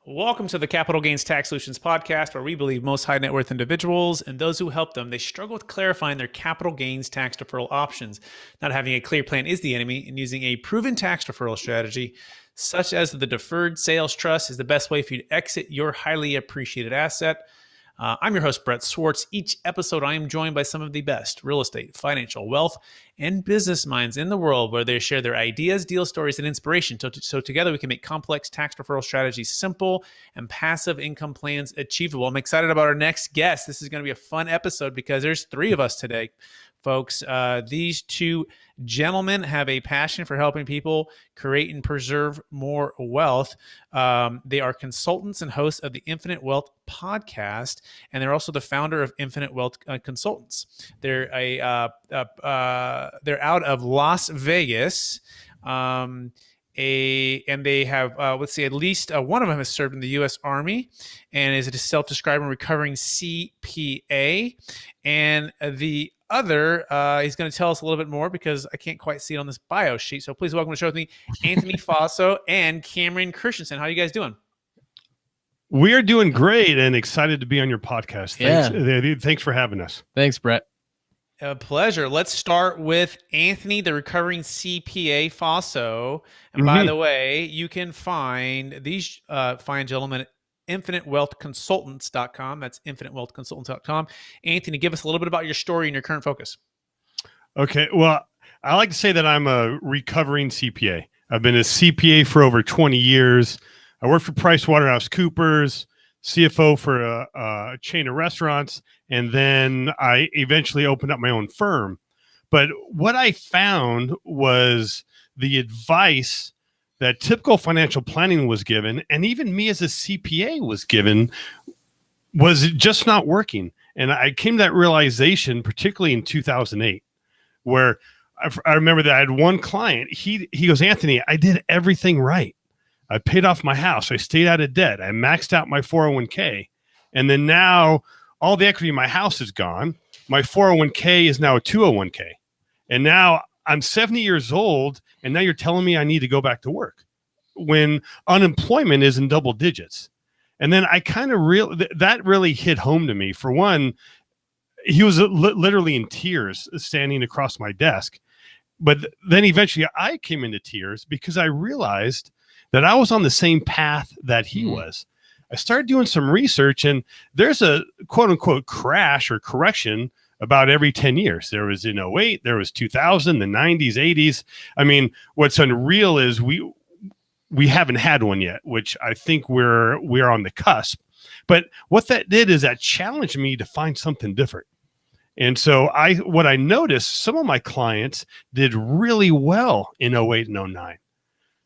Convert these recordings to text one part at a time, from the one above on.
Welcome to the Capital Gains Tax Solutions podcast, where we believe most high net worth individuals and those who help them, they struggle with clarifying their capital gains tax deferral options. Not having a clear plan is the enemy, and using a proven tax deferral strategy, such as the Deferred Sales Trust, is the best way for you to exit your highly appreciated asset. I'm your host, Brett Swarts. Each episode, I am joined by some of the best real estate, financial, wealth, and business minds in the world, where they share their ideas, deal stories, and inspiration. So together we can make complex tax deferral strategies simple and passive income plans achievable. I'm excited about our next guest. This is going to be a fun episode because there's three of us today, folks. These two gentlemen have a passion for helping people create and preserve more wealth. They are consultants and hosts of the Infinite Wealth podcast, and they're also the founder of Infinite Wealth Consultants. They're they're out of Las Vegas. And they have, at least one of them has served in the U.S. Army and is a self-described and recovering CPA. And the other, he's going to tell us a little bit more because I can't quite see it on this bio sheet. So please welcome to the show with me, Anthony Faso and Cameron Christiansen. How are you guys doing? We are doing great and excited to be on your podcast. Thanks for having us. Thanks, Brett. A pleasure. Let's start with Anthony, the recovering CPA, Faso. And by the way, you can find these fine gentlemen at infinitewealthconsultants.com. That's infinitewealthconsultants.com. Anthony, give us a little bit about your story and your current focus. Okay. Well, I like to say that I'm a recovering CPA. I've been a CPA for over 20 years. I worked for PricewaterhouseCoopers, CFO for a chain of restaurants, and then I eventually opened up my own firm. But what I found was the advice that typical financial planning was given, and even me as a CPA was given, was just not working. And I came to that realization, particularly in 2008, where I remember that I had one client. He goes, Anthony, I did everything right. I paid off my house. I stayed out of debt. I maxed out my 401k. And then now all the equity in my house is gone. My 401k is now a 201k. And now I'm 70 years old. And now you're telling me I need to go back to work when unemployment is in double digits. And then I kind of that really hit home to me. For one, he was literally in tears standing across my desk. But then eventually I came into tears because I realized that I was on the same path that he was. I started doing some research, and there's a quote unquote crash or correction about every 10 years. There was in 08, there was 2000, the 90s, 80s. I mean, what's unreal is we haven't had one yet, which I think we're on the cusp. But what that did is that challenged me to find something different. And so what I noticed, some of my clients did really well in 08 and 09.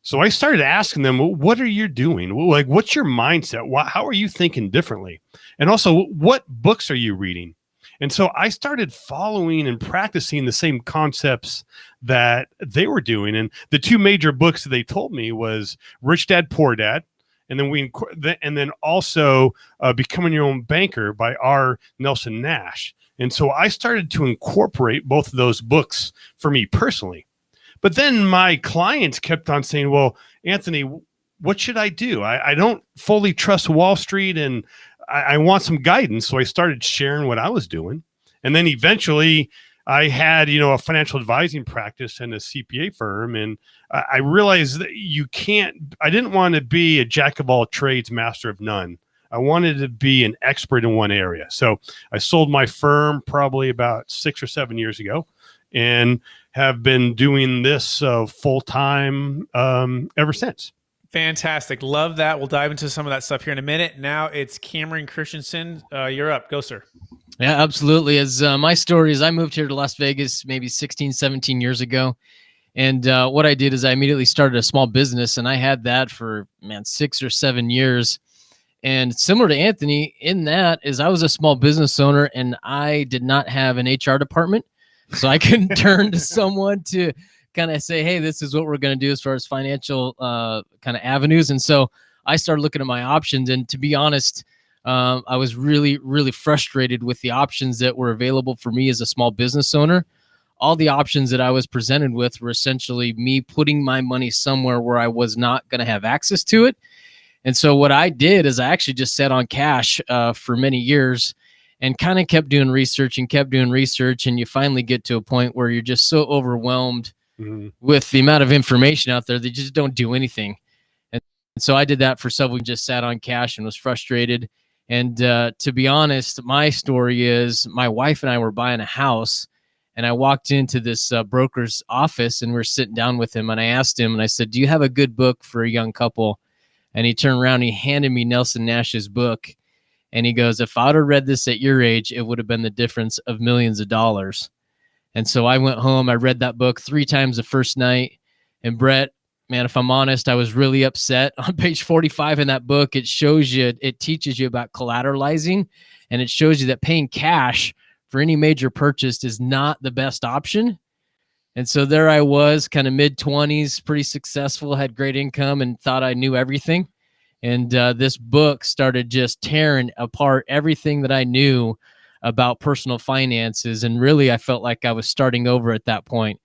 So I started asking them, well, what are you doing? Like, what's your mindset? How are you thinking differently? And also, what books are you reading? And so I started following and practicing the same concepts that they were doing. And the two major books that they told me was Rich Dad, Poor Dad, and then also Becoming Your Own Banker by R. Nelson Nash. And so I started to incorporate both of those books for me personally. But then my clients kept on saying, well, Anthony, what should I do? I don't fully trust Wall Street, and I want some guidance. So I started sharing what I was doing. And then eventually I had, a financial advising practice and a CPA firm. And I realized that I didn't want to be a jack of all trades, master of none. I wanted to be an expert in one area. So I sold my firm probably about 6 or 7 years ago, and have been doing this full-time ever since. Fantastic. Love that. We'll dive into some of that stuff here in a minute. Now it's Cameron Christiansen. You're up. Go, sir. Yeah, absolutely. As my story is, I moved here to Las Vegas maybe 16, 17 years ago. And what I did is I immediately started a small business, and I had that for, 6 or 7 years. And similar to Anthony in that is I was a small business owner, and I did not have an HR department. So I couldn't turn to someone to kind of say, hey, this is what we're going to do as far as financial kind of avenues. And so I started looking at my options. And to be honest, I was really, really frustrated with the options that were available for me as a small business owner. All the options that I was presented with were essentially me putting my money somewhere where I was not going to have access to it. And so what I did is I actually just sat on cash for many years and kind of kept doing research. And you finally get to a point where you're just so overwhelmed with the amount of information out there that you just don't do anything. And so I did that for several years, just sat on cash and was frustrated. And to be honest, my story is my wife and I were buying a house, and I walked into this broker's office, and we're sitting down with him, and I asked him, and I said, "Do you have a good book for a young couple?" And he turned around and he handed me Nelson Nash's book. And he goes, "If I would have read this at your age, it would have been the difference of millions of dollars." And so I went home, I read that book 3 times the first night. And Brett, man, if I'm honest, I was really upset. On page 45 in that book, it teaches you about collateralizing, and it shows you that paying cash for any major purchase is not the best option. And so there I was, kind of mid-20s, pretty successful, had great income, and thought I knew everything. And this book started just tearing apart everything that I knew about personal finances. And really, I felt like I was starting over at that point.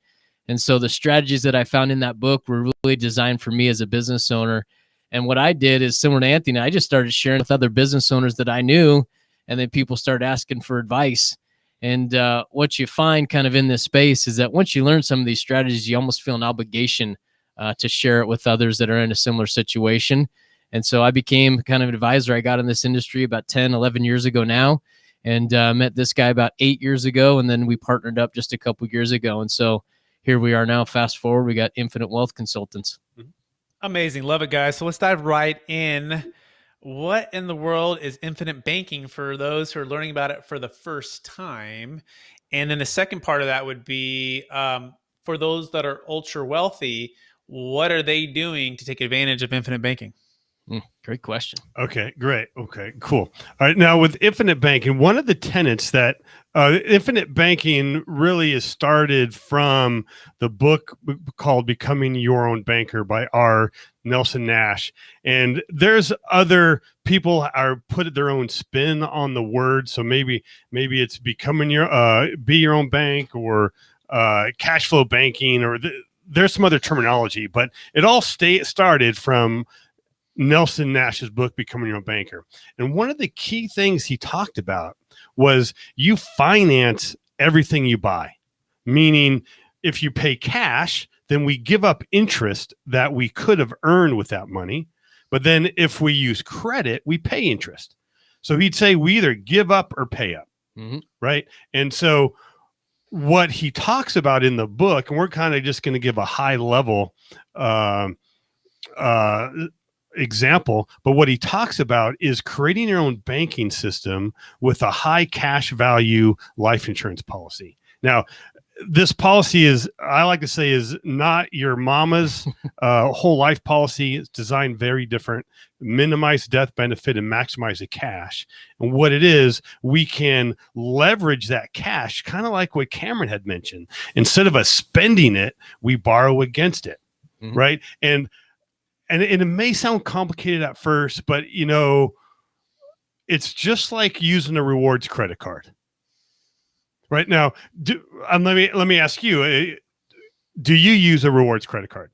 And so the strategies that I found in that book were really designed for me as a business owner. And what I did is similar to Anthony, I just started sharing with other business owners that I knew. And then people started asking for advice. And what you find kind of in this space is that once you learn some of these strategies, you almost feel an obligation to share it with others that are in a similar situation. And so I became kind of an advisor. I got in this industry about 10, 11 years ago now, and met this guy about 8 years ago. And then we partnered up just a couple years ago. And so here we are now. Fast forward, we got Infinite Wealth Consultants. Amazing. Love it, guys. So let's dive right in. What in the world is infinite banking for those who are learning about it for the first time? And then the second part of that would be for those that are ultra wealthy, what are they doing to take advantage of infinite banking? Great question. Okay, great. Okay, cool. All right. Now with infinite banking, one of the tenets that infinite banking really is started from the book called Becoming Your Own Banker by R. Nelson Nash. And there's other people are put their own spin on the word. So maybe it's becoming be your own bank, or cash flow banking, or there's some other terminology, but it all started from Nelson Nash's book, Becoming Your Own Banker. And one of the key things he talked about was you finance everything you buy. Meaning, if you pay cash, then we give up interest that we could have earned with that money. But then if we use credit, we pay interest. So he'd say we either give up or pay up, right? And so what he talks about in the book, and we're kind of just going to give a high level example, but what he talks about is creating your own banking system with a high cash value life insurance policy. Now, this policy is, I like to say, is not your mama's whole life policy. It's designed very different, minimize death benefit and maximize the cash. And what it is, we can leverage that cash, kind of like what Cameron had mentioned. Instead of us spending it, we borrow against it, right? And it may sound complicated at first, but it's just like using a rewards credit card. Right now, let me ask you: do you use a rewards credit card?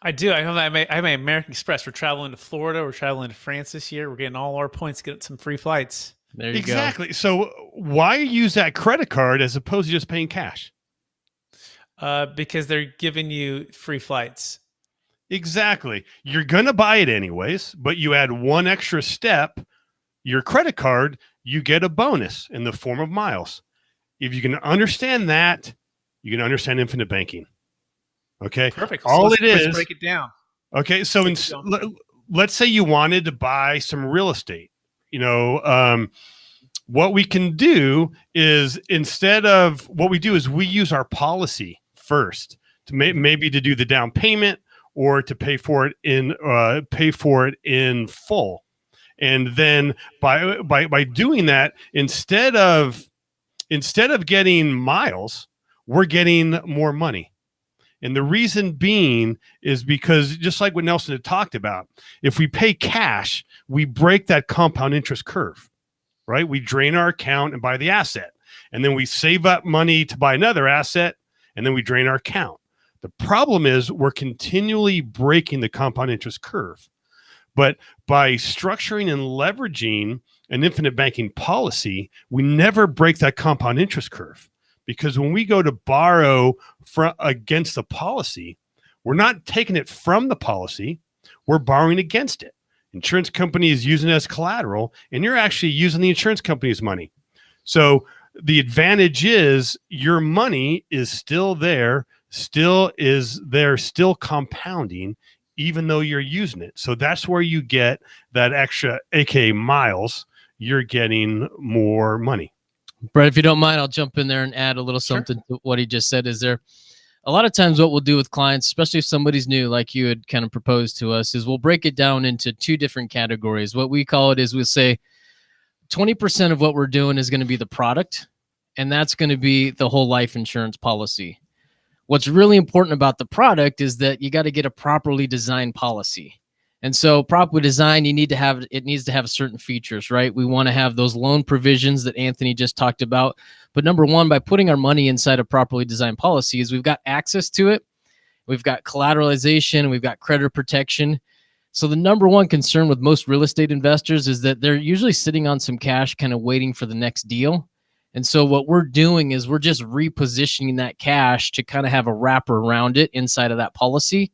I do. I have my American Express. We're traveling to Florida. We're traveling to France this year. We're getting all our points to get some free flights. There you go. Exactly. So why use that credit card as opposed to just paying cash? Because they're giving you free flights. Exactly. You're going to buy it anyways, but you add one extra step, your credit card, you get a bonus in the form of miles. If you can understand that, you can understand infinite banking. Okay. Perfect. Let's break it down. Okay. So let's say you wanted to buy some real estate. What we can do is, we use our policy first to maybe to do the down payment, or to pay for it in full. And then by doing that, instead of getting miles, we're getting more money. And the reason being is because, just like what Nelson had talked about, if we pay cash, we break that compound interest curve, right? We drain our account and buy the asset, and then we save up money to buy another asset, and then we drain our account. The problem is we're continually breaking the compound interest curve. But by structuring and leveraging an infinite banking policy, we never break that compound interest curve. Because when we go to borrow against the policy, we're not taking it from the policy, we're borrowing against it. Insurance company is using it as collateral, and you're actually using the insurance company's money. So the advantage is your money is still there, still compounding, even though you're using it. So that's where you get that extra, aka miles, you're getting more money. Brett, if you don't mind, I'll jump in there and add a little something to what he just said. Is there a lot of times what we'll do with clients, especially if somebody's new, like you had kind of proposed to us, is we'll break it down into two different categories. What we call it is we'll say 20% of what we're doing is going to be the product, and that's going to be the whole life insurance policy. What's really important about the product is that you got to get a properly designed policy. And so properly designed, it needs to have certain features, right? We want to have those loan provisions that Anthony just talked about. But number one, by putting our money inside a properly designed policy is we've got access to it. We've got collateralization. We've got credit protection. So the number one concern with most real estate investors is that they're usually sitting on some cash, kind of waiting for the next deal. And so what we're doing is we're just repositioning that cash to kind of have a wrapper around it inside of that policy.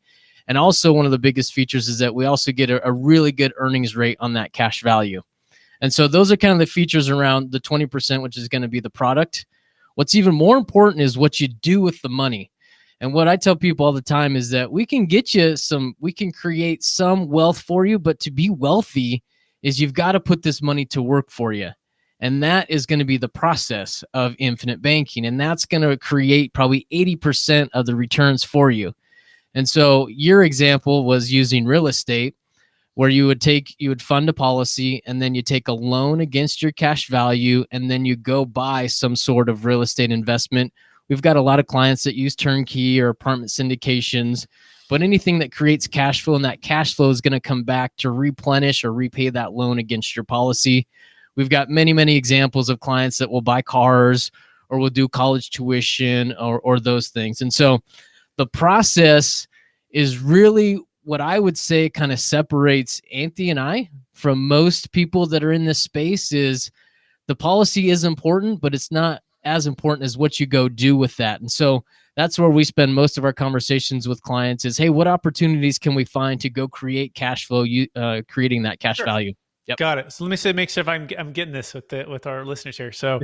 And also one of the biggest features is that we also get a really good earnings rate on that cash value. And so those are kind of the features around the 20%, which is going to be the product. What's even more important is what you do with the money. And what I tell people all the time is that we can create some wealth for you, but to be wealthy is you've got to put this money to work for you. And that is going to be the process of infinite banking. And that's going to create probably 80% of the returns for you. And so your example was using real estate, where you would fund a policy, and then you take a loan against your cash value, and then you go buy some sort of real estate investment. We've got a lot of clients that use turnkey or apartment syndications, but anything that creates cash flow, and that cash flow is going to come back to replenish or repay that loan against your policy. We've got many, many examples of clients that will buy cars or will do college tuition or those things. And so the process is really what I would say kind of separates Anthony and I from most people that are in this space. Is the policy is important, but it's not as important as what you go do with that. And so that's where we spend most of our conversations with clients is, hey, what opportunities can we find to go create cash flow, creating that cash value? Yep. Got it. So let me make sure if I'm getting this with our listeners here. So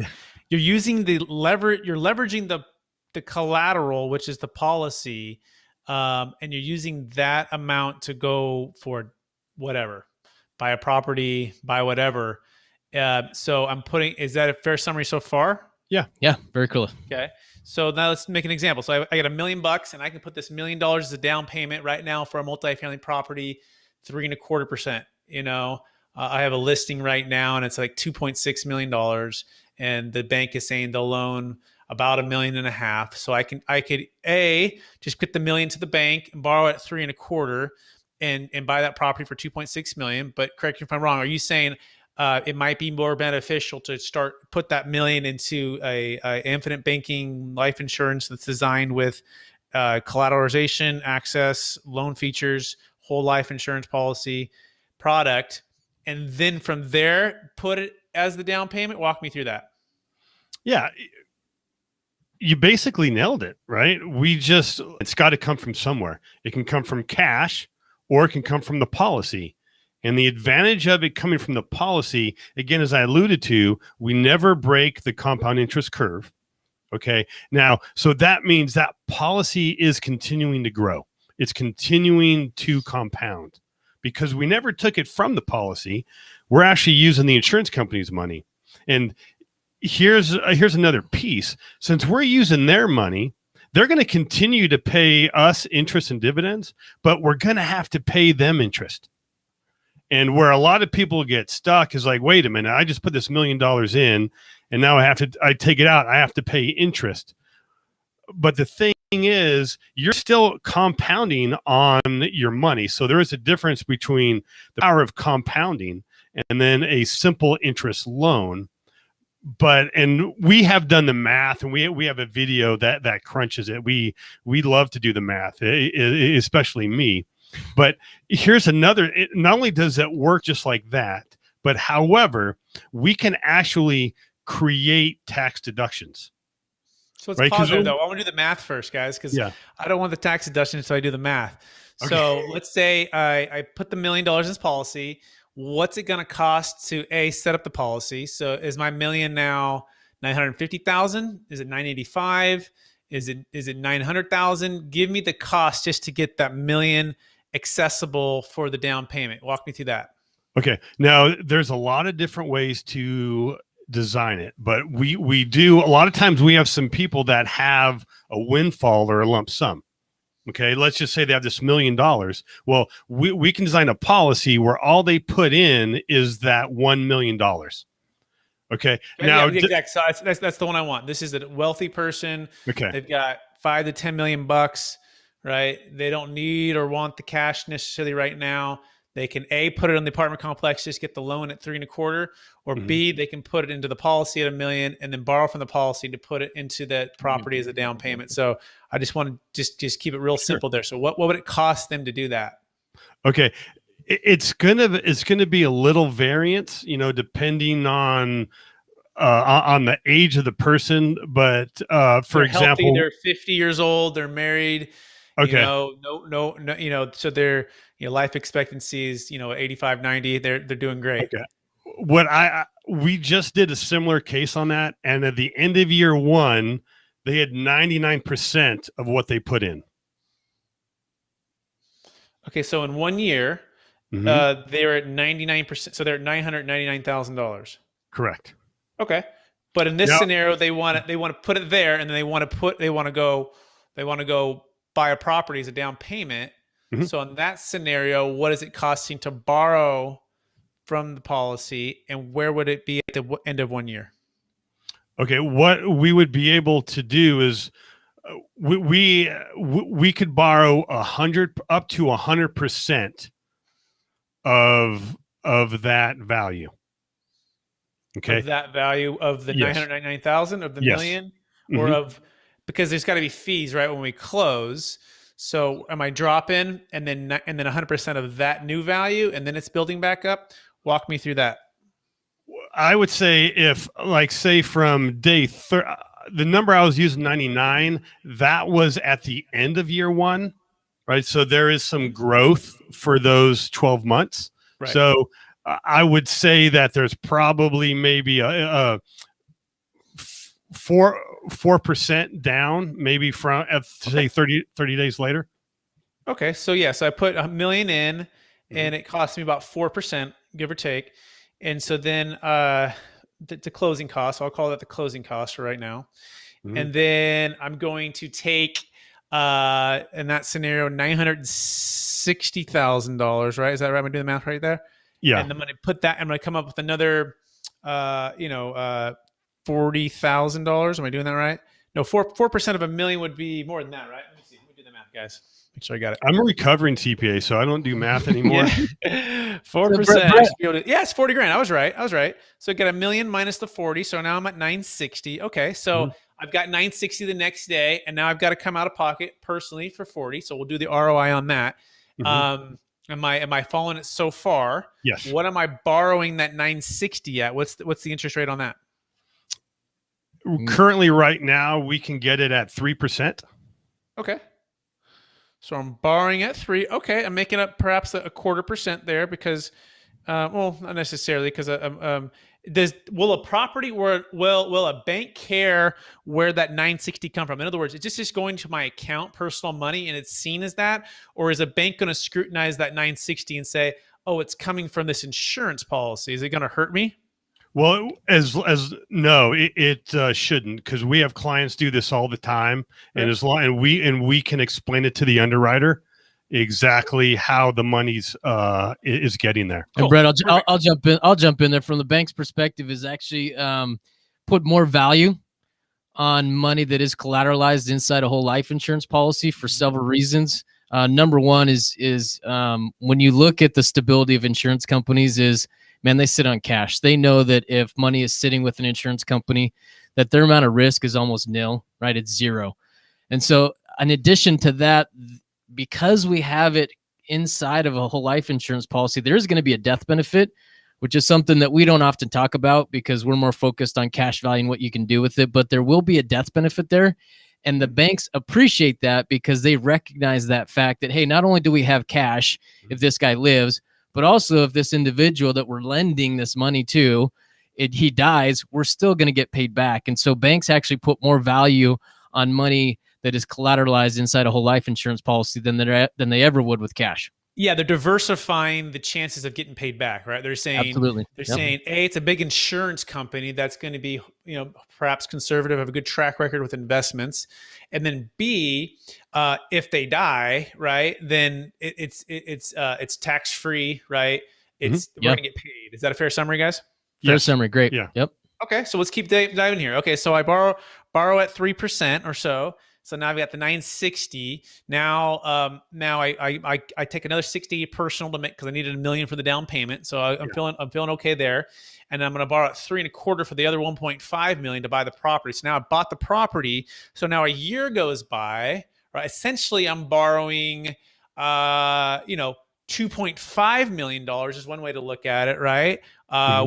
you're using you're leveraging the collateral, which is the policy, and you're using that amount to go for whatever, buy a property, buy whatever. So is that a fair summary so far? Yeah. Yeah. Very cool. Okay. So now let's make an example. So I got $1 million and I can put this $1 million as a down payment right now for a multifamily property, 3.25%. I have a listing right now and it's like $2.6 million, and the bank is saying they'll loan about $1.5 million. So I could just put the $1 million to the bank and borrow at 3.25 and buy that property for $2.6 million. But correct me if I'm wrong. Are you saying it might be more beneficial to put that $1 million into a infinite banking life insurance that's designed with collateralization, access, loan features, whole life insurance policy product, and then from there put it as the down payment? Walk me through that. Yeah. You basically nailed it, right? It's got to come from somewhere. It can come from cash or it can come from the policy. And the advantage of it coming from the policy, again, as I alluded to, we never break the compound interest curve. Okay. Now, so that means that policy is continuing to grow. It's continuing to compound because we never took it from the policy. We're actually using the insurance company's money. And here's another piece. Since we're using their money, they're going to continue to pay us interest and dividends, but we're going to have to pay them interest. And where a lot of people get stuck is like, wait a minute, I just put this $1 million in and now I take it out. I have to pay interest. But the thing is, you're still compounding on your money. So there is a difference between the power of compounding and then a simple interest loan. And we have done the math, and we have a video that crunches it. We love to do the math, especially me. But here's another, not only does it work just like that, but however, we can actually create tax deductions. So let's Right? pause there, though. I want to do the math first, guys, because Yeah. I don't want the tax deduction until I do the math. So let's say I put the $1 million in this policy. What's it going to cost to set up the policy? So is my million now 950,000? Is it 985? Is it 900,000? Give me the cost just to get that million accessible for the down payment. Walk me through that. Okay. Now there's a lot of different ways to design it, but we do, a lot of times we have some people that have a windfall or a lump sum. Okay, let's just say they have this $1 million. Well, we can design a policy where all they put in is that $1 million. Okay, now exactly. So that's the one I want. This is a wealthy person. Okay, they've got $5 to $10 million bucks, right? They don't need or want the cash necessarily right now. They can put it on the apartment complex, just get the loan at 3.25, or B, they can put it into the policy at $1 million and then borrow from the policy to put it into the property as a down payment. So I just want to just keep it real simple there. So what would it cost them to do that? Okay, it's gonna be a little variance, depending on the age of the person. But for example, they're 50 years old, they're married. Okay. No, so their life expectancy is 85, 90. They're doing great. Okay. We just did a similar case on that, and at the end of year one, they had 99% of what they put in. Okay, so in 1 year, they're at 99%. So they're at $999,000. Correct. Okay, but in this scenario, they want to put it there, and then they want to go buy a property as a down payment. So in that scenario, what is it costing to borrow from the policy, and where would it be at the end of 1 year? Okay, what we would be able to do is we could borrow up to 100% of that value. Okay, of that value of the 999,000 of the million, or because there's got to be fees, right, when we close. So am I dropping and then 100% of that new value, and then it's building back up? Walk me through that. I would say say from day the number I was using, 99, that was at the end of year one, right? So there is some growth for those 12 months. Right. So I would say that there's probably maybe a 4% down, maybe from say 30 days later. Okay, so so I put $1 million in, and it cost me about 4%, give or take. And so then the closing cost, I'll call that the closing cost for right now. And then I'm going to take in that scenario $960,000, right? Is that right? Am I doing the math right there? Yeah. And I'm going to put that. I'm going to come up with another $40,000. Am I doing that right? No, 4% of $1 million would be more than that, right? Let me see. Let me do the math, guys. Make sure I got it. I'm a recovering CPA, so I don't do math anymore. 4%. It's 40 grand. I was right. So I got $1 million minus the 40. So now I'm at 960. Okay. So I've got 960 the next day, and now I've got to come out of pocket personally for 40. So we'll do the ROI on that. Am I following it so far? Yes. What am I borrowing that 960 at? What's the interest rate on that? Currently, right now, we can get it at 3%. Okay. So I'm borrowing at 3. Okay, I'm making up perhaps a 0.25% there because, not necessarily, because will a property will a bank care where that 960 come from? In other words, it's just going to my account, personal money, and it's seen as that, or is a bank going to scrutinize that 960 and say, oh, it's coming from this insurance policy? Is it going to hurt me? Well, no, it shouldn't, because we have clients do this all the time, and we can explain it to the underwriter exactly how the money's is getting there. And Brett, I'll jump in. I'll jump in there. From the bank's perspective, is actually put more value on money that is collateralized inside a whole life insurance policy for several reasons. Number one is when you look at the stability of insurance companies is, man, they sit on cash. They know that if money is sitting with an insurance company, that their amount of risk is almost nil, right? It's zero. And so in addition to that, because we have it inside of a whole life insurance policy, there's going to be a death benefit, which is something that we don't often talk about because we're more focused on cash value and what you can do with it. But there will be a death benefit there. And the banks appreciate that because they recognize that fact that, hey, not only do we have cash if this guy lives, but also if this individual that we're lending this money to, he dies, we're still going to get paid back. And so banks actually put more value on money that is collateralized inside a whole life insurance policy than they ever would with cash. Yeah, they're diversifying the chances of getting paid back, right? They're saying, absolutely. They're saying, A, it's a big insurance company that's going to be, perhaps conservative, have a good track record with investments, and then B, if they die, right, then it's tax free, right? We're going to get paid. Is that a fair summary, guys? Fair summary, great. Yeah. Yep. Okay, so let's keep diving here. Okay, so I borrow at 3% or so. So now I've got the 960. Now I take another 60 personal to make because I needed $1 million for the down payment. So I'm feeling okay there, and I'm going to borrow at 3.25 for the other 1.5 million to buy the property. So now I bought the property. So now a year goes by. Right, essentially I'm borrowing, $2.5 million is one way to look at it, right?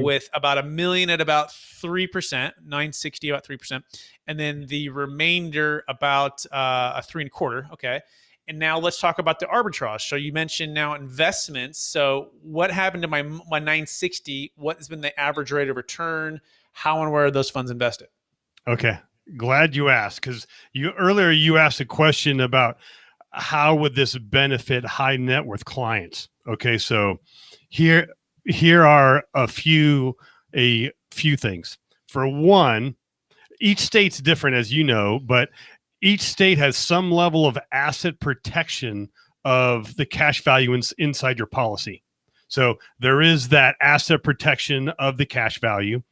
With about $1 million at about 3%, 960 about 3%, and then the remainder about a 3.25. Okay, and now let's talk about the arbitrage. So you mentioned now investments. So what happened to my 960? What has been the average rate of return? How and where are those funds invested? Okay, glad you asked because earlier you asked a question about how would this benefit high net worth clients? Okay, so here are a few things. For one, each state's different, as you know, but each state has some level of asset protection of the cash value inside your policy. So there is that asset protection of the cash value.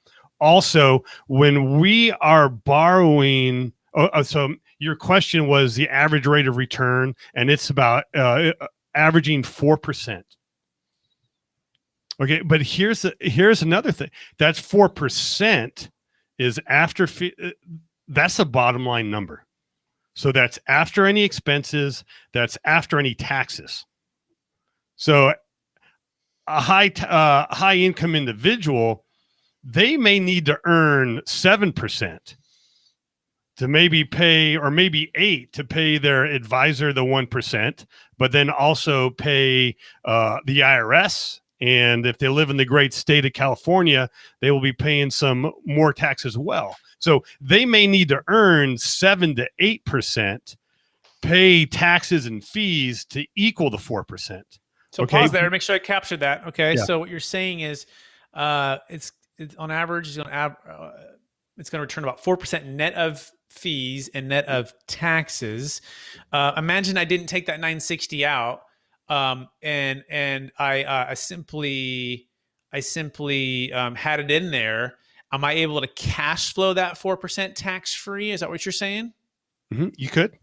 Also, when we are borrowing, so your question was the average rate of return, and it's about averaging 4%. Okay, but here's another thing. That's 4% is after fee. That's a bottom line number. So that's after any expenses. That's after any taxes. So a high income individual, they may need to earn 7% to maybe pay, or maybe 8% to pay their advisor the 1%, but then also pay the IRS. And if they live in the great state of California, they will be paying some more tax as well. So they may need to earn 7 to 8%, pay taxes and fees to equal the 4%. So okay? Pause there, make sure I captured that. Okay, Yeah. So what you're saying is, it's on average, it's going to return about 4% net of fees and net of taxes. Imagine I didn't take that 960 out, and I simply had it in there. Am I able to cash flow that 4% tax free? Is that what you're saying? Mm-hmm. You could.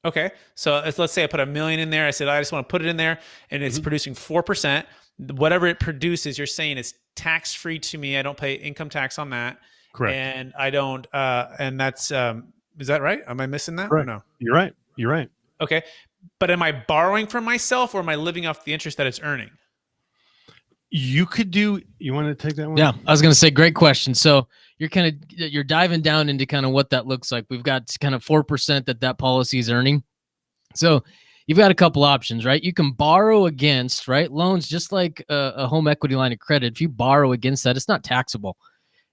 Okay, so let's say I put $1 million in there. I said I just want to put it in there, and it's producing 4%. Whatever it produces, you're saying is tax free to me. I don't pay income tax on that. Correct. And I don't, and that's, is that right? Am I missing that? Correct. Or no? You're right. You're right. Okay. But am I borrowing from myself, or am I living off the interest that it's earning? You want to take that one? Yeah, I was going to say, great question. So you're diving down into kind of what that looks like. We've got kind of 4% that policy is earning. So you've got a couple options, right? You can borrow against, right, loans, just like a home equity line of credit. If you borrow against that, it's not taxable.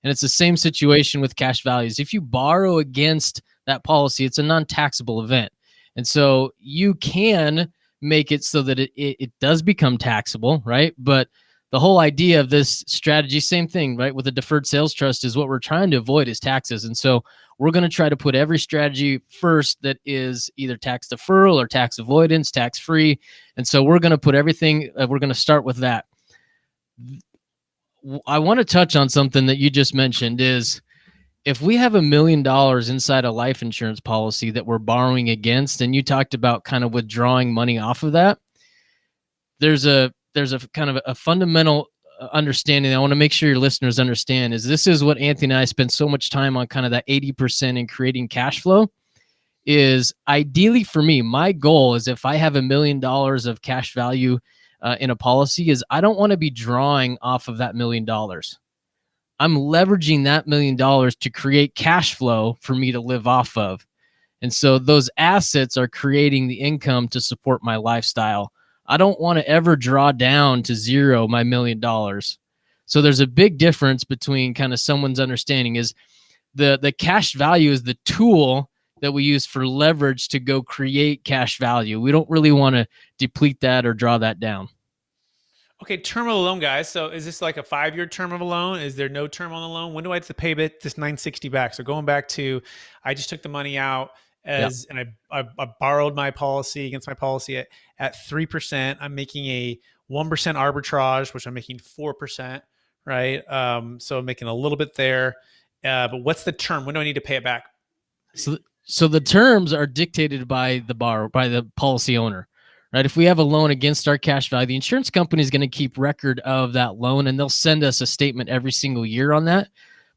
And it's the same situation with cash values. If you borrow against that policy, it's a non-taxable event. And so you can make it so that it does become taxable, right? But the whole idea of this strategy, same thing, right? With a deferred sales trust, is what we're trying to avoid is taxes. And so we're going to try to put every strategy first that is either tax deferral or tax avoidance, tax free. And so we're going to put everything, we're going to start with that. I want to touch on something that you just mentioned is, if we have $1 million inside a life insurance policy that we're borrowing against, and you talked about kind of withdrawing money off of that, there's a kind of a fundamental understanding I want to make sure your listeners understand is this is what Anthony and I spend so much time on, kind of that 80% in creating cash flow, is ideally for me, my goal is if I have $1 million of cash value in a policy, is I don't want to be drawing off of that $1 million. I'm leveraging that $1 million to create cash flow for me to live off of. And so those assets are creating the income to support my lifestyle. I don't want to ever draw down to zero my $1 million. So there's a big difference between kind of someone's understanding is the cash value is the tool that we use for leverage to go create cash value. We don't really want to deplete that or draw that down. Okay, term of the loan, guys. So is this like a 5-year term of a loan? Is there no term on the loan? When do I have to pay this 960 back? So going back to, I just took the money out and I borrowed my policy against my policy at 3%. I'm making a 1% arbitrage, which I'm making 4%, right? So I'm making a little bit there. But what's the term? When do I need to pay it back? So the terms are dictated by the policy owner, right? If we have a loan against our cash value, the insurance company is going to keep record of that loan, and they'll send us a statement every single year on that.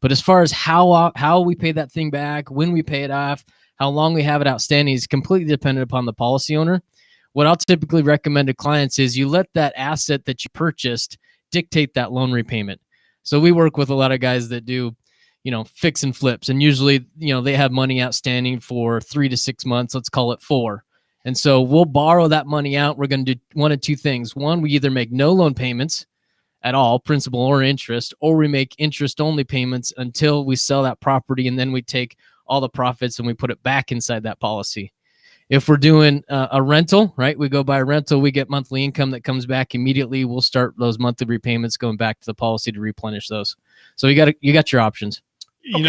But as far as how we pay that thing back, when we pay it off, how long we have it outstanding is completely dependent upon the policy owner. What I'll typically recommend to clients is you let that asset that you purchased dictate that loan repayment. So we work with a lot of guys that do, fix and flips. And usually, they have money outstanding for 3 to 6 months. Let's call it 4. And so we'll borrow that money out. We're going to do one of two things. One, we either make no loan payments at all, principal or interest, or we make interest-only payments until we sell that property, and then we take all the profits and we put it back inside that policy. If we're doing a rental, right, we go buy a rental, we get monthly income that comes back immediately. We'll start those monthly repayments going back to the policy to replenish those. So you got your options. You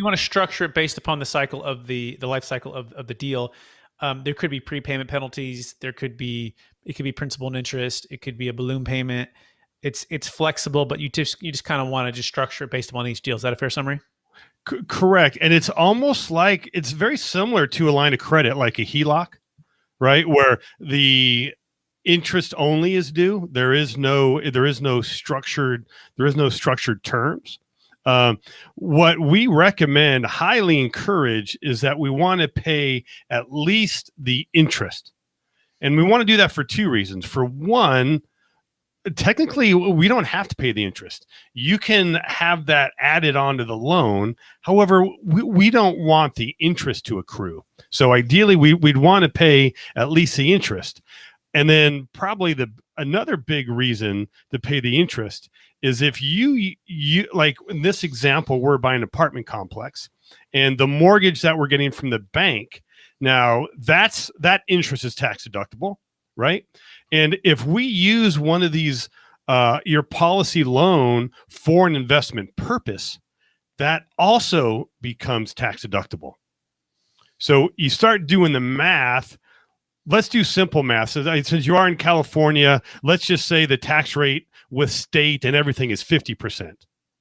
want to structure it based upon the cycle of the life cycle of the deal. There could be prepayment penalties. It could be principal and interest. It could be a balloon payment. It's flexible, but you just kind of want to just structure it based upon each deal. Is that a fair summary? Correct. And it's almost like it's very similar to a line of credit, like a HELOC, right? Where the interest only is due. There is no structured terms. What we recommend, highly encourage, is that we want to pay at least the interest. And we want to do that for 2 reasons. For one, technically, we don't have to pay the interest. You can have that added onto the loan. However, we don't want the interest to accrue. So ideally, we'd want to pay at least the interest. And then probably another big reason to pay the interest is if you like in this example, we're buying an apartment complex, and the mortgage that we're getting from the bank, now that interest is tax deductible, right? And if we use one of these, your policy loan for an investment purpose, that also becomes tax deductible. So you start doing the math. Let's do simple math. So since you are in California, let's just say the tax rate with state and everything is 50%.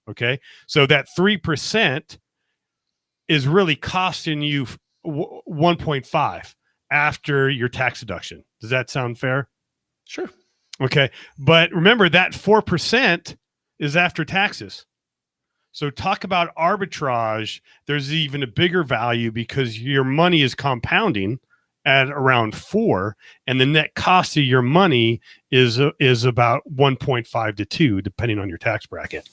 Okay. So that 3% is really costing you 1.5 after your tax deduction. Does that sound fair? Sure. Okay. But remember that 4% is after taxes. So talk about arbitrage. There's even a bigger value because your money is compounding at around 4, and the net cost of your money is about 1.5 to 2, depending on your tax bracket.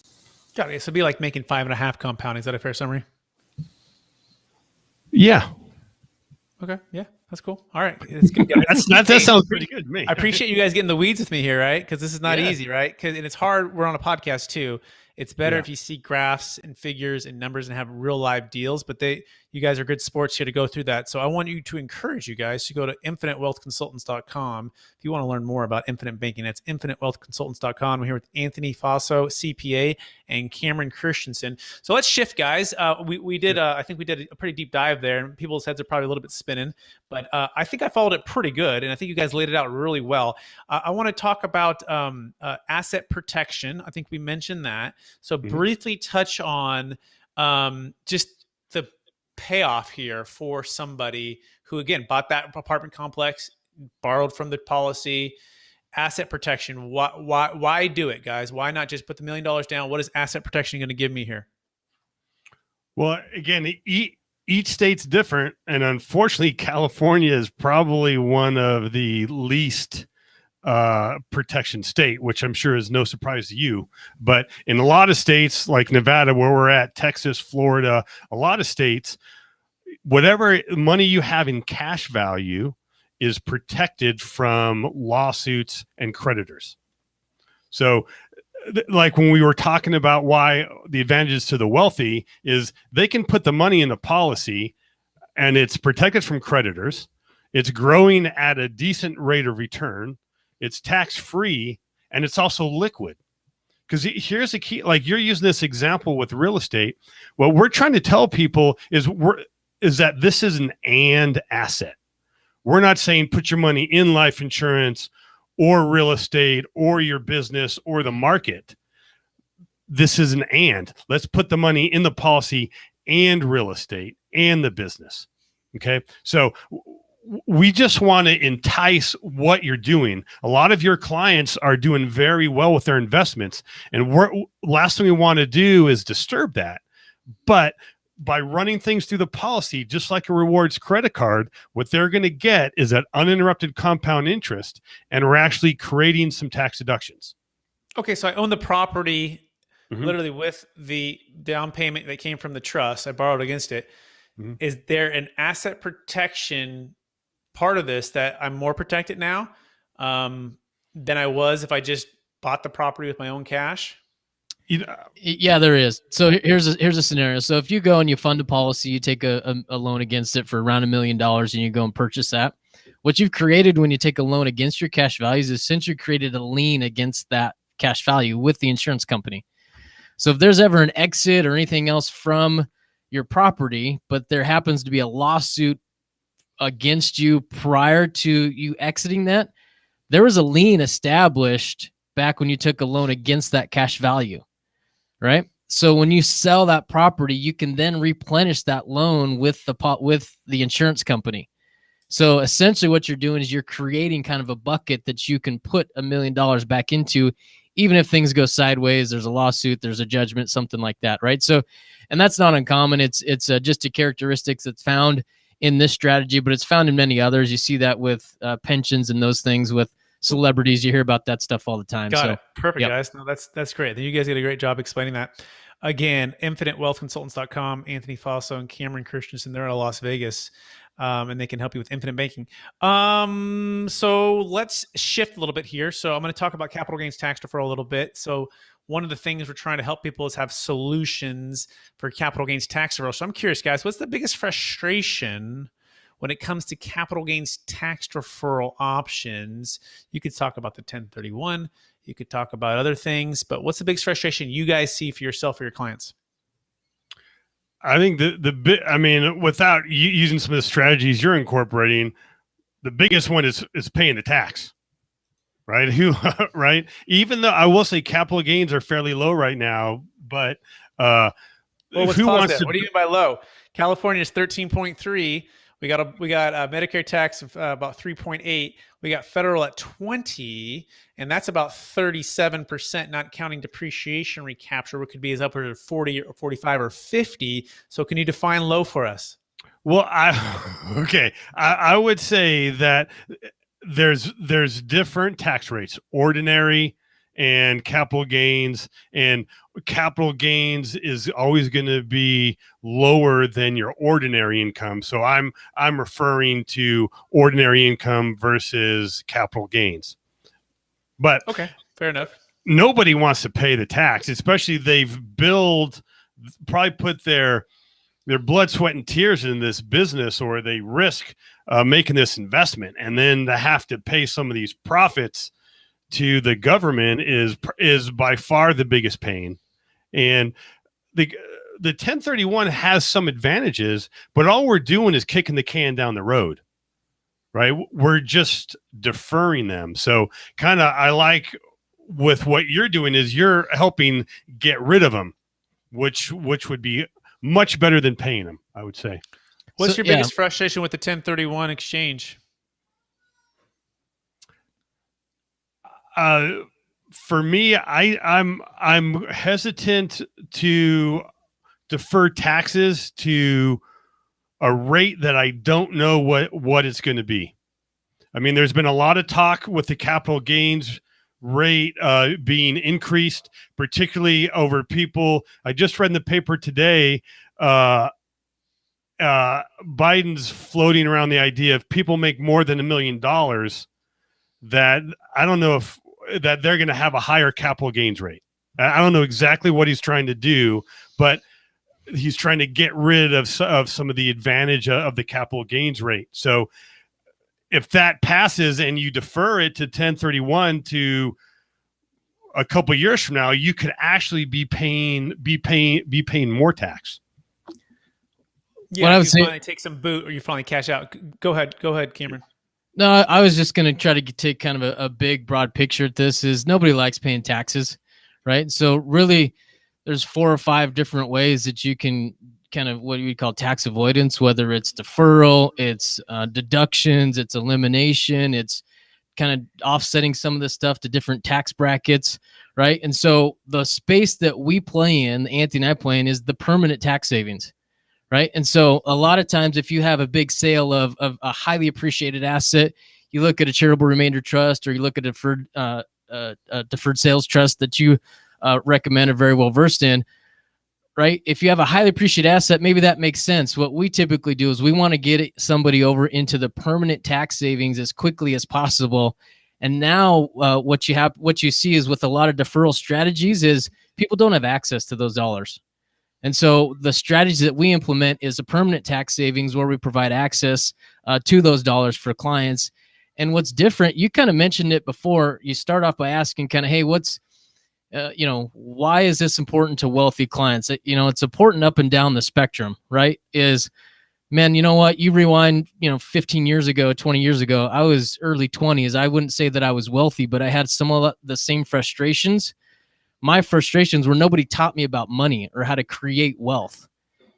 Got it. So it'd be like making 5.5 compounding. Is that a fair summary? Yeah. Okay. Yeah, that's cool. All right. That's good, guys. that sounds pretty good to me. I appreciate you guys getting the weeds with me here, right? Because this is not easy, right? And it's hard. We're on a podcast too. It's better if you see graphs and figures and numbers and have real live deals, but you guys are good sports here to go through that. So I want you to encourage you guys to go to infinitewealthconsultants.com. If you want to learn more about infinite banking, that's infinitewealthconsultants.com. I'm here with Anthony Faso, CPA, and Cameron Christiansen. So let's shift, guys. We did, I think we did a pretty deep dive there, and people's heads are probably a little bit spinning, but I think I followed it pretty good, and I think you guys laid it out really well. I want to talk about asset protection. I think we mentioned that. So briefly touch on just the payoff here for somebody who, again, bought that apartment complex, borrowed from the policy, asset protection. Why do it, guys? Why not just put the $1 million down? What is asset protection going to give me here? Well, again, each state's different, and unfortunately, California is probably one of the least protection state, which I'm sure is no surprise to you. But in a lot of states like Nevada, where we're at, Texas, Florida, a lot of states, whatever money you have in cash value is protected from lawsuits and creditors. So like when we were talking about why the advantages to the wealthy is they can put the money in the policy and it's protected from creditors. It's growing at a decent rate of return. It's tax-free, and it's also liquid. Because here's the key, like you're using this example with real estate. What we're trying to tell people is that this is an and asset. We're not saying put your money in life insurance or real estate or your business or the market. This is an and. Let's put the money in the policy and real estate and the business. Okay. So we just want to entice what you're doing. A lot of your clients are doing very well with their investments. And last thing we want to do is disturb that. But by running things through the policy, just like a rewards credit card, what they're going to get is that uninterrupted compound interest, and we're actually creating some tax deductions. Okay, so I own the property literally with the down payment that came from the trust. I borrowed against it. Is there an asset protection part of this that I'm more protected now than I was if I just bought the property with my own cash? Yeah, there is. So here's a scenario. So if you go and you fund a policy, you take a loan against it for around $1 million and you go and purchase that. What you've created when you take a loan against your cash values is essentially created a lien against that cash value with the insurance company. So if there's ever an exit or anything else from your property, but there happens to be a lawsuit against you prior to you exiting that, there was a lien established back when you took a loan against that cash value. Right. So when you sell that property, you can then replenish that loan with the insurance company. So essentially what you're doing is you're creating kind of a bucket that you can put $1 million back into, even if things go sideways, there's a lawsuit, there's a judgment, something like that. Right. So, and that's not uncommon. It's just a characteristics that's found in this strategy, but it's found in many others. You see that with pensions and those things with celebrities. You hear about that stuff all the time. Got it. Perfect, guys. No, that's great. You guys did a great job explaining that. Again, infinitewealthconsultants.com, Anthony Faso and Cameron Christiansen, they're out of Las Vegas, and they can help you with infinite banking. So let's shift a little bit here. So I'm going to talk about capital gains tax deferral a little bit. So one of the things we're trying to help people is have solutions for capital gains tax deferral. So I'm curious, guys, what's the biggest frustration when it comes to capital gains tax deferral options? You could talk about the 1031, you could talk about other things, but what's the biggest frustration you guys see for yourself or your clients? I think without using some of the strategies you're incorporating, the biggest one is paying the tax, right? Right? Even though I will say capital gains are fairly low right now, but who wants to? What do you mean by low? California is 13.3. We got a Medicare tax of about 3.8. We got federal at 20, and that's about 37%, not counting depreciation recapture, which could be as upwards of 40 or 45 or 50. So can you define low for us? Well, I would say that there's different tax rates, ordinary and capital gains, and capital gains is always going to be lower than your ordinary income. So I'm referring to ordinary income versus capital gains. But okay, fair enough. Nobody wants to pay the tax, especially they've probably put their blood, sweat, and tears in this business, or they risk making this investment, and then to have to pay some of these profits to the government is by far the biggest pain. And the 1031 has some advantages, but all we're doing is kicking the can down the road, right? We're just deferring them. So kind of, I like with what you're doing is you're helping get rid of them, which would be much better than paying them, I would say. What's your biggest frustration with the 1031 exchange? For me, I'm hesitant to defer taxes to a rate that I don't know what it's going to be. I mean, there's been a lot of talk with the capital gains rate being increased, particularly over people. I just read in the paper today, Biden's floating around the idea if people make more than $1 million, that I don't know if that they're going to have a higher capital gains rate. I don't know exactly what he's trying to do, but he's trying to get rid of some of the advantage of the capital gains rate. So if that passes and you defer it to 1031 to a couple of years from now, you could actually be paying more tax. Yeah, what I would say, finally take some boot, or you finally cash out. Go ahead, Cameron. No, I was just going to try to take kind of a big, broad picture at this. Is nobody likes paying taxes, right? So really, there's 4 or 5 different ways that you can kind of what we call tax avoidance, whether it's deferral, it's deductions, it's elimination, it's kind of offsetting some of the stuff to different tax brackets, right? And so the space that we play in, Anthony and I play in, is the permanent tax savings. Right. And so a lot of times if you have a big sale of a highly appreciated asset, you look at a charitable remainder trust, or you look at a deferred sales trust that you recommend are very well versed in. Right. If you have a highly appreciated asset, maybe that makes sense. What we typically do is we want to get somebody over into the permanent tax savings as quickly as possible. And now what you see is with a lot of deferral strategies is people don't have access to those dollars. And so the strategy that we implement is a permanent tax savings where we provide access to those dollars for clients. And what's different, you kind of mentioned it before, you start off by asking kind of, hey, what's, why is this important to wealthy clients? It's important up and down the spectrum, right? Is, man, you know what? You rewind, 15 years ago, 20 years ago, I was early 20s. I wouldn't say that I was wealthy, but I had some of the same frustrations. My frustrations were nobody taught me about money or how to create wealth.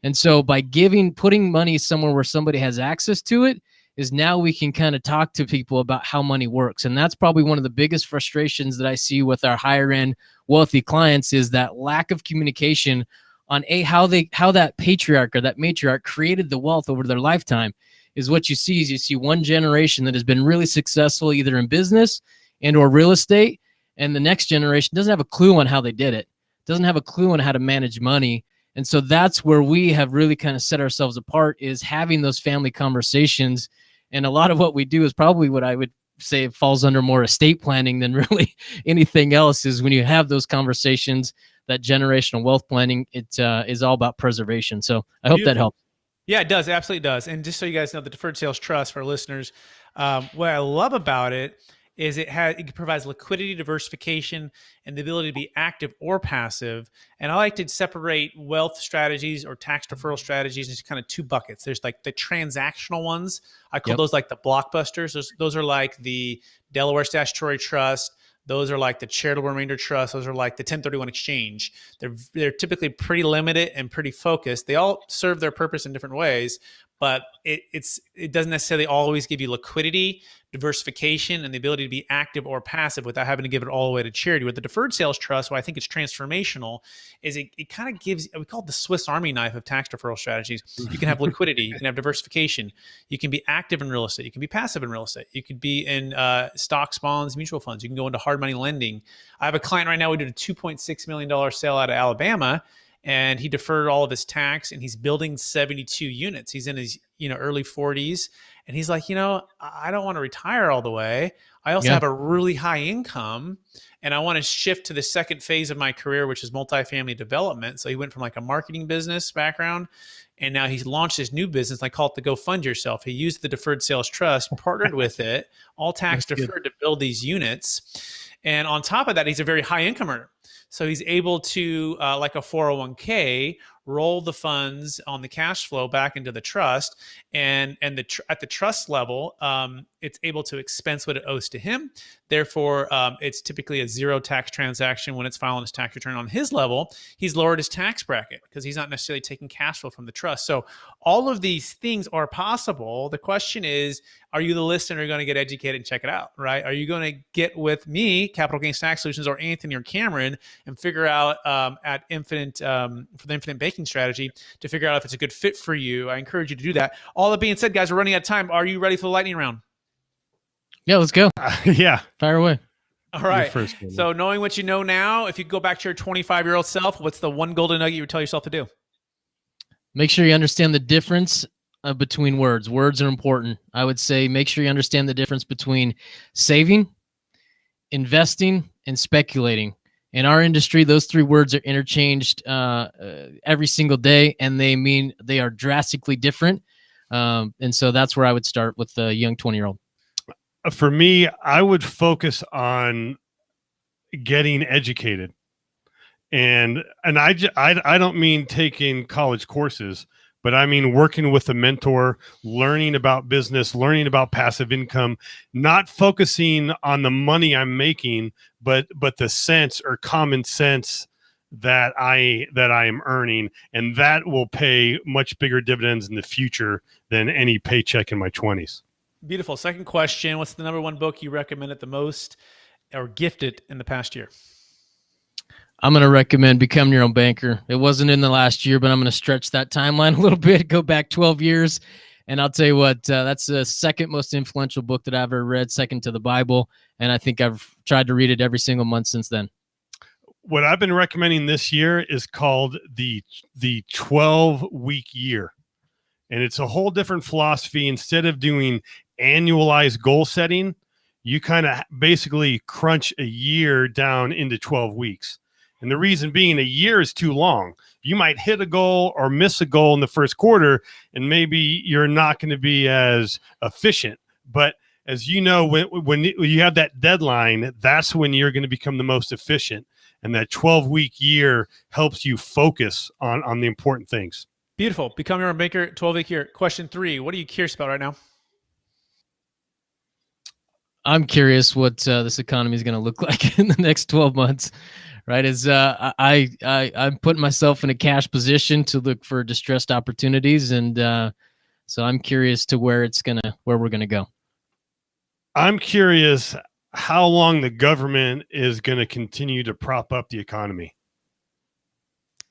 And so by putting money somewhere where somebody has access to it, is now we can kind of talk to people about how money works. And that's probably one of the biggest frustrations that I see with our higher end wealthy clients, is that lack of communication on how that patriarch or that matriarch created the wealth over their lifetime. Is what you see is you see one generation that has been really successful either in business and or real estate, and the next generation doesn't have a clue on how they did it, doesn't have a clue on how to manage money. And so that's where we have really kind of set ourselves apart, is having those family conversations. And a lot of what we do is probably what I would say falls under more estate planning than really anything else, is when you have those conversations, that generational wealth planning, it is all about preservation. So I hope that helps. Yeah, it does. Absolutely does. And just so you guys know, the Deferred Sales Trust, for our listeners, what I love about it is it provides liquidity, diversification, and the ability to be active or passive. And I like to separate wealth strategies or tax deferral strategies into kind of 2 buckets. There's like the transactional ones. I call those like the blockbusters. Those are like the Delaware Statutory Trust. Those are like the Charitable Remainder Trust. Those are like the 1031 exchange. They're typically pretty limited and pretty focused. They all serve their purpose in different ways, but it doesn't necessarily always give you liquidity, diversification, and the ability to be active or passive without having to give it all away to charity. With the Deferred Sales Trust, why I think it's transformational, is it kind of gives, we call it the Swiss Army knife of tax deferral strategies. You can have liquidity, you can have diversification, you can be active in real estate, you can be passive in real estate, you could be in stocks, bonds, mutual funds, you can go into hard money lending. I have a client right now, we did a $2.6 million sale out of Alabama, and he deferred all of his tax, and he's building 72 units. He's in his early 40s, and he's like, I don't want to retire all the way. I also have a really high income, and I want to shift to the second phase of my career, which is multifamily development. So he went from like a marketing business background, and now he's launched his new business. I call it the Go Fund Yourself. He used the Deferred Sales Trust, partnered with it, all tax deferred, to build these units. And on top of that, he's a very high income earner. So he's able to, like a 401k, roll the funds on the cash flow back into the trust, and at the trust level, it's able to expense what it owes to him. Therefore, it's typically a zero tax transaction when it's filing his tax return. On his level, he's lowered his tax bracket because he's not necessarily taking cash flow from the trust. So all of these things are possible. The question is, are you the listener going to get educated and check it out, right? Are you going to get with me, Capital Gains Tax Solutions, or Anthony or Cameron, and figure out at Infinite, for the Infinite Banking Strategy, to figure out if it's a good fit for you? I encourage you to do that. All that being said, guys, we're running out of time. Are you ready for the lightning round? Yeah, let's go. Yeah. Fire away. All right. So knowing what you know now, if you go back to your 25-year-old self, what's the one golden nugget you would tell yourself to do? Make sure you understand the difference between words. Words are important. I would say make sure you understand the difference between saving, investing, and speculating. In our industry, those three words are interchanged every single day, and they are drastically different. And so that's where I would start with the young 20-year-old. For me, I would focus on getting educated. And I don't mean taking college courses, but I mean working with a mentor, learning about business, learning about passive income, not focusing on the money I'm making, but the sense or common sense that I am earning, and that will pay much bigger dividends in the future than any paycheck in my 20s. Beautiful. Second question, what's the number one book you recommended the most or gifted in the past year? I'm going to recommend Become Your Own Banker. It wasn't in the last year, but I'm going to stretch that timeline a little bit, go back 12 years. And I'll tell you what, that's the second most influential book that I've ever read, second to the Bible. And I think I've tried to read it every single month since then. What I've been recommending this year is called the 12-week year. And it's a whole different philosophy. Instead of doing annualized goal setting, you kind of basically crunch a year down into 12 weeks. And the reason being, a year is too long. You might hit a goal or miss a goal in the first quarter, and maybe you're not going to be as efficient. But as you know, when you have that deadline, that's when you're going to become the most efficient. And that 12-week year helps you focus on the important things. Beautiful. Become Your Own Banker, 12-week year. Question 3, what are you curious about right now? I'm curious what this economy is going to look like in the next 12 months, right? As I'm putting myself in a cash position to look for distressed opportunities. And so I'm curious to where we're going to go. I'm curious how long the government is going to continue to prop up the economy.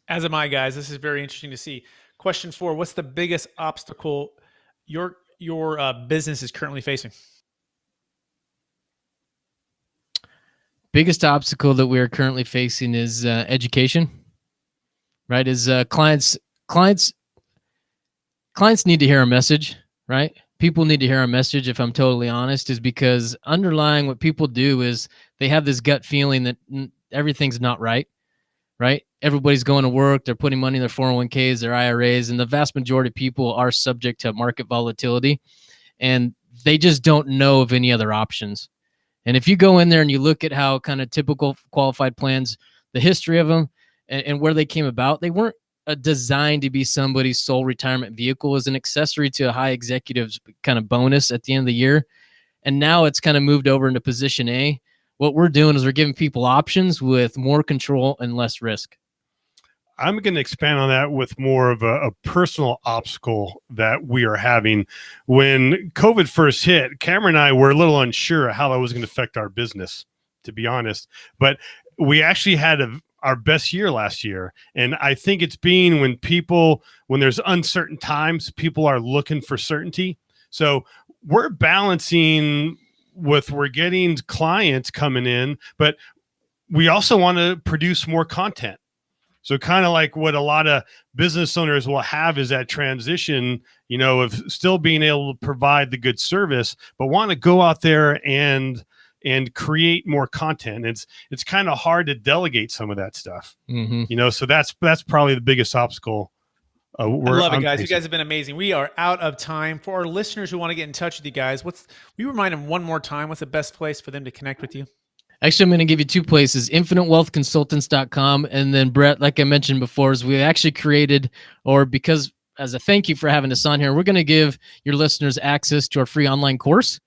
As am I, guys. This is very interesting to see. Question 4, what's the biggest obstacle your business is currently facing? Biggest obstacle that we are currently facing is education, right? Is clients need to hear our message, right? People need to hear our message, if I'm totally honest, is because underlying what people do is they have this gut feeling that everything's not right, right? Everybody's going to work. They're putting money in their 401ks, their IRAs, and the vast majority of people are subject to market volatility, and they just don't know of any other options. And if you go in there and you look at how kind of typical qualified plans, the history of them and where they came about, they weren't designed to be somebody's sole retirement vehicle, as an accessory to a high executive's kind of bonus at the end of the year. And now it's kind of moved over into position A. What we're doing is we're giving people options with more control and less risk. I'm going to expand on that with more of a personal obstacle that we are having. When COVID first hit, Cameron and I were a little unsure how that was going to affect our business, to be honest. But we actually had our best year last year. And I think it's being when there's uncertain times, people are looking for certainty. So we're balancing we're getting clients coming in, but we also want to produce more content. So kind of like what a lot of business owners will have is that transition, of still being able to provide the good service, but want to go out there and create more content. It's kind of hard to delegate some of that stuff, so that's probably the biggest obstacle. I love it, guys. You guys have been amazing. We are out of time. For our listeners who want to get in touch with you guys, will you remind them one more time, what's the best place for them to connect with you? Actually, I'm going to give you two places, infinitewealthconsultants.com. And then Brett, like I mentioned before, is we actually created, because as a thank you for having us on here, we're going to give your listeners access to our free online course.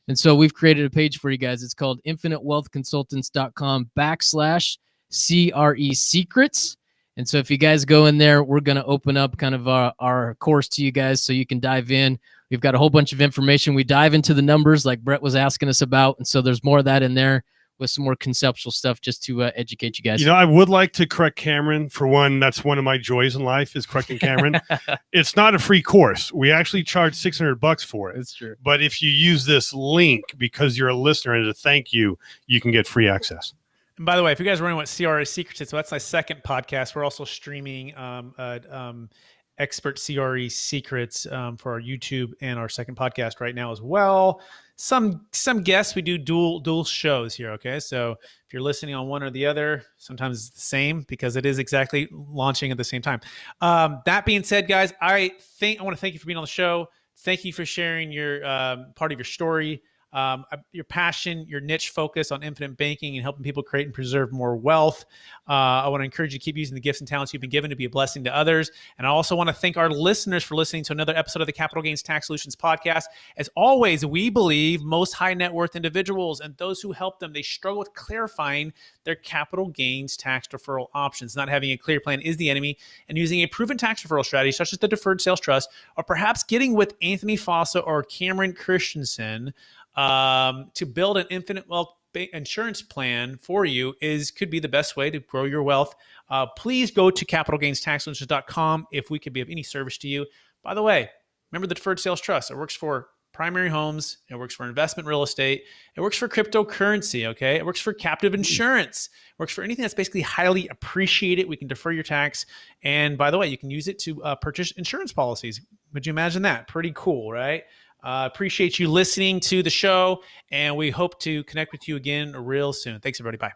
And so we've created a page for you guys. It's called infinitewealthconsultants.com/CRE secrets. And so if you guys go in there, we're going to open up kind of our course to you guys so you can dive in. We've got a whole bunch of information. We dive into the numbers like Brett was asking us about. And so there's more of that in there with some more conceptual stuff just to educate you guys. You know, I would like to correct Cameron. For one, that's one of my joys in life is correcting Cameron. It's not a free course. We actually charge $600 for it. That's true. But if you use this link because you're a listener and as a thank you, you can get free access. And by the way, if you guys are wondering what CRE Secrets is, so that's my second podcast. We're also streaming expert CRE Secrets for our YouTube and our second podcast right now as well. Some guests, we do dual shows here, okay? So if you're listening on one or the other, sometimes it's the same because it is exactly launching at the same time. That being said, guys, I want to thank you for being on the show. Thank you for sharing your part of your story. Your passion, your niche focus on infinite banking and helping people create and preserve more wealth. I want to encourage you to keep using the gifts and talents you've been given to be a blessing to others. And I also want to thank our listeners for listening to another episode of the Capital Gains Tax Solutions podcast. As always, we believe most high net worth individuals and those who help them, they struggle with clarifying their capital gains tax deferral options. Not having a clear plan is the enemy, and using a proven tax deferral strategy such as the Deferred Sales Trust, or perhaps getting with Anthony Faso or Cameron Christiansen to build an infinite wealth insurance plan for you could be the best way to grow your wealth. Please go to capitalgainstaxsolutions.com if we could be of any service to you. By the way, remember the Deferred Sales Trust. It works for primary homes. It works for investment real estate. It works for cryptocurrency, okay? It works for captive insurance. It works for anything that's basically highly appreciated. We can defer your tax. And by the way, you can use it to purchase insurance policies. Would you imagine that? Pretty cool, right? Appreciate you listening to the show, and we hope to connect with you again real soon. Thanks, everybody. Bye.